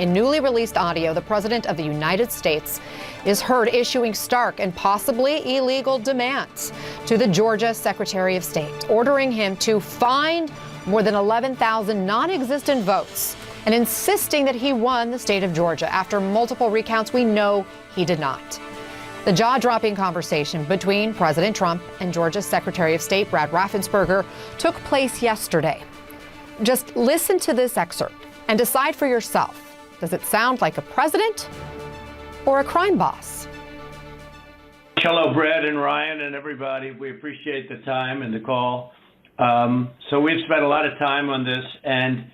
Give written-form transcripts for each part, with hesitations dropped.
In newly released audio, the President of the United States is heard issuing stark and possibly illegal demands to the Georgia Secretary of State, ordering him to find more than 11,000 non-existent votes and insisting that he won the state of Georgia. After multiple recounts, we know he did not. The jaw-dropping conversation between President Trump and Georgia's Secretary of State, Brad Raffensperger, took place yesterday. Just listen to this excerpt and decide for yourself. Does it sound like a president or a crime boss? Hello, Brad and Ryan and everybody. We appreciate the time and the call. So we've spent a lot of time on this, and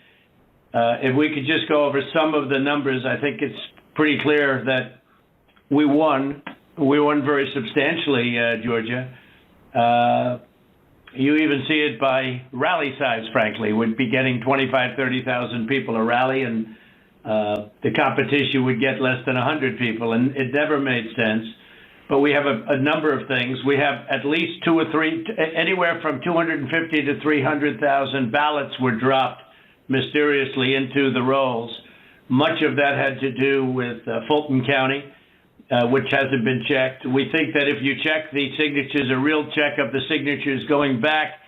if we could just go over some of the numbers, I think it's pretty clear that we won. We won very substantially, Georgia. You even see it by rally size, frankly. We'd be getting 25,000, 30,000 people a rally, and the competition would get less than 100 people, and it never made sense. But we have a number of things. We have at least two or three, anywhere from 250 to 300,000 ballots were dropped mysteriously into the rolls. Much of that had to do with Fulton County, which hasn't been checked. We think that if you check the signatures, a real check of the signatures going back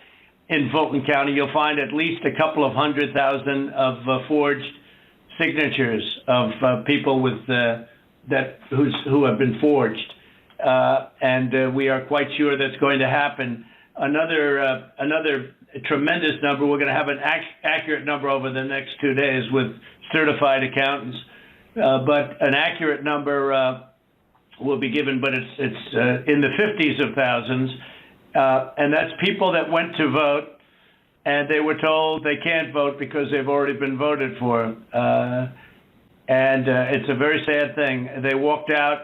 in Fulton County, you'll find at least a couple of 100,000 of forged signatures of people with who have been forged, and we are quite sure that's going to happen. Another tremendous number. We're going to have an accurate number over the next 2 days with certified accountants, but an accurate number will be given, but it's in the 50s of thousands, and that's people that went to vote and they were told they can't vote because they've already been voted for, and it's a very sad thing. They walked out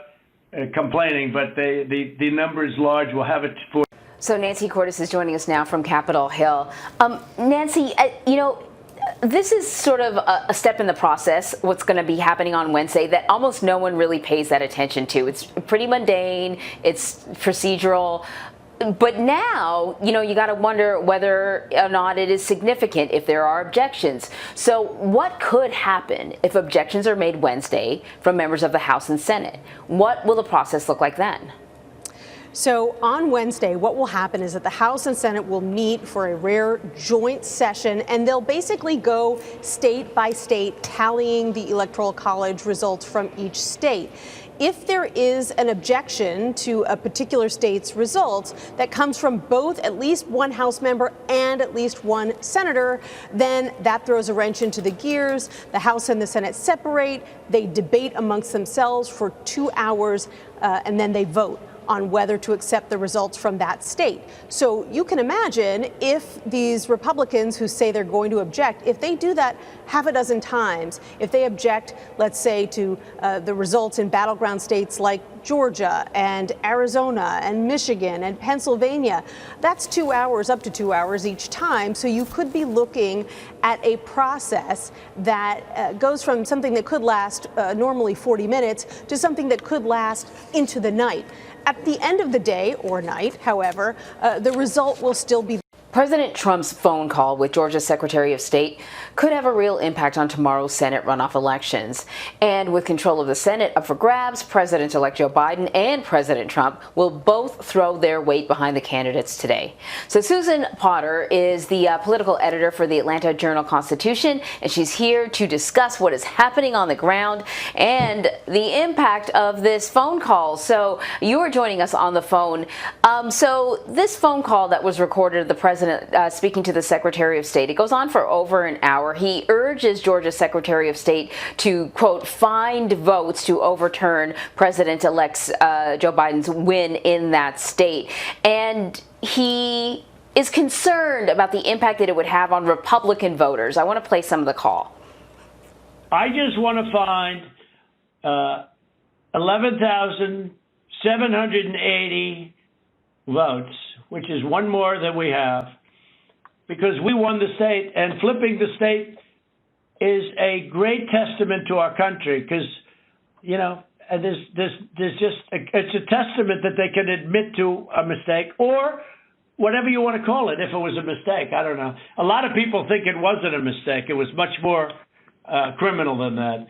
complaining, but the number is large. We'll have it for. So Nancy Cordes is joining us now from Capitol Hill. Nancy, this is sort of a step in the process, what's going to be happening on Wednesday, that almost no one really pays that attention to. It's pretty mundane, it's procedural, but now, you got to wonder whether or not it is significant if there are objections. So what could happen if objections are made Wednesday from members of the House and Senate? What will the process look like then? So on Wednesday, what will happen is that the House and Senate will meet for a rare joint session, and they'll basically go state by state, tallying the Electoral College results from each state. If there is an objection to a particular state's results that comes from both at least one House member and at least one senator, then that throws a wrench into the gears. The House and the Senate separate, they debate amongst themselves for 2 hours, and then they vote on whether to accept the results from that state. So you can imagine if these Republicans who say they're going to object, if they do that half a dozen times, if they object, let's say, to the results in battleground states like Georgia and Arizona and Michigan and Pennsylvania, that's 2 hours, up to 2 hours each time. So you could be looking at a process that goes from something that could last normally 40 minutes to something that could last into the night. At the end of the day or night, however, the result will still be. President Trump's phone call with Georgia's Secretary of State could have a real impact on tomorrow's Senate runoff elections. And with control of the Senate up for grabs, President-elect Joe Biden and President Trump will both throw their weight behind the candidates today. So Susan Potter is the political editor for the Atlanta Journal-Constitution, and she's here to discuss what is happening on the ground and the impact of this phone call. So you are joining us on the phone. So this phone call that was recorded of the president speaking to the Secretary of State, it goes on for over an hour. He urges Georgia's Secretary of State to, quote, find votes to overturn President-elect Joe Biden's win in that state. And he is concerned about the impact that it would have on Republican voters. I want to play some of the call. I just want to find 11,780 votes, which is one more than we have, because we won the state, and flipping the state is a great testament to our country, because, there's just, it's a testament that they can admit to a mistake, or whatever you want to call it, if it was a mistake. I don't know. A lot of people think it wasn't a mistake. It was much more criminal than that.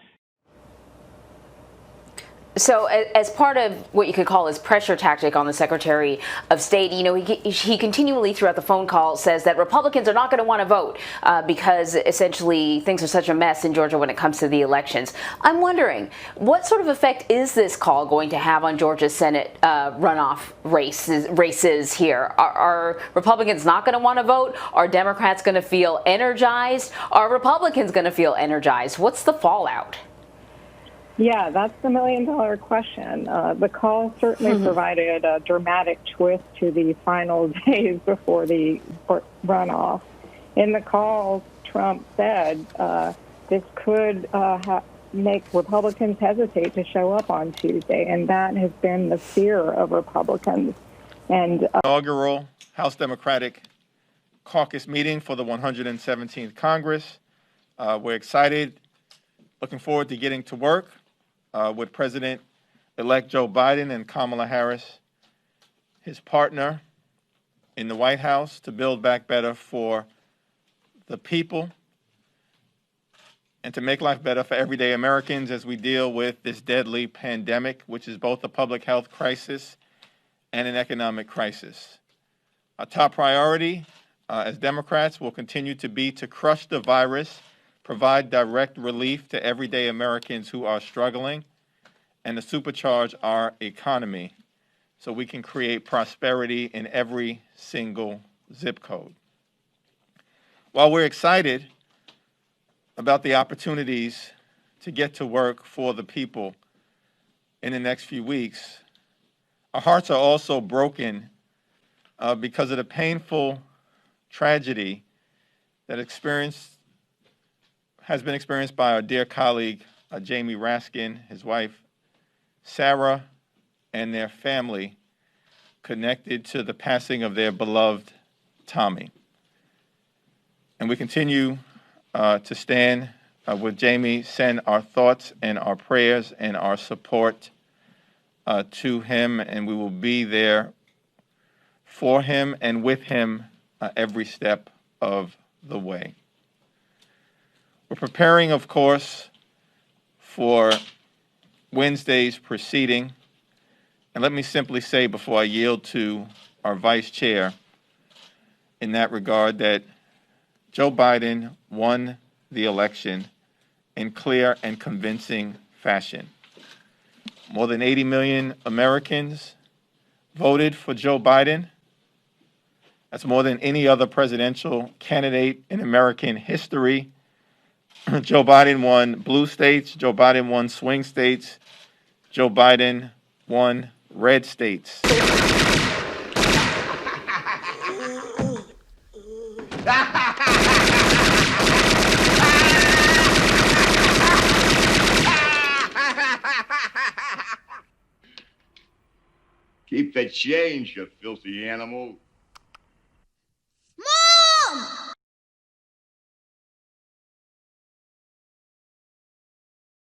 So as part of what you could call his pressure tactic on the Secretary of State, you know, he continually throughout the phone call says that Republicans are not going to want to vote because essentially things are such a mess in Georgia when it comes to the elections. I'm wondering, what sort of effect is this call going to have on Georgia's Senate runoff races here? Are Republicans not going to want to vote? Are Democrats going to feel energized? Are Republicans going to feel energized? What's the fallout? Yeah, that's the million-dollar question. The call certainly provided a dramatic twist to the final days before the runoff. In the call, Trump said this could make Republicans hesitate to show up on Tuesday, and that has been the fear of Republicans. And inaugural House Democratic Caucus meeting for the 117th Congress. We're excited, looking forward to getting to work with President-elect Joe Biden and Kamala Harris, his partner in the White House, to build back better for the people and to make life better for everyday Americans as we deal with this deadly pandemic, which is both a public health crisis and an economic crisis. Our top priority as Democrats will continue to be to crush the virus, provide direct relief to everyday Americans who are struggling, and to supercharge our economy so we can create prosperity in every single zip code. While we're excited about the opportunities to get to work for the people in the next few weeks, our hearts are also broken because of the painful tragedy that has been experienced by our dear colleague, Jamie Raskin, his wife, Sarah, and their family, connected to the passing of their beloved Tommy. And we continue to stand with Jamie, send our thoughts and our prayers and our support to him, and we will be there for him and with him every step of the way. We're preparing, of course, for Wednesday's proceeding. And let me simply say before I yield to our vice chair in that regard that Joe Biden won the election in clear and convincing fashion. More than 80 million Americans voted for Joe Biden. That's more than any other presidential candidate in American history. Joe Biden won blue states. Joe Biden won swing states. Joe Biden won red states. Keep the change, you filthy animal.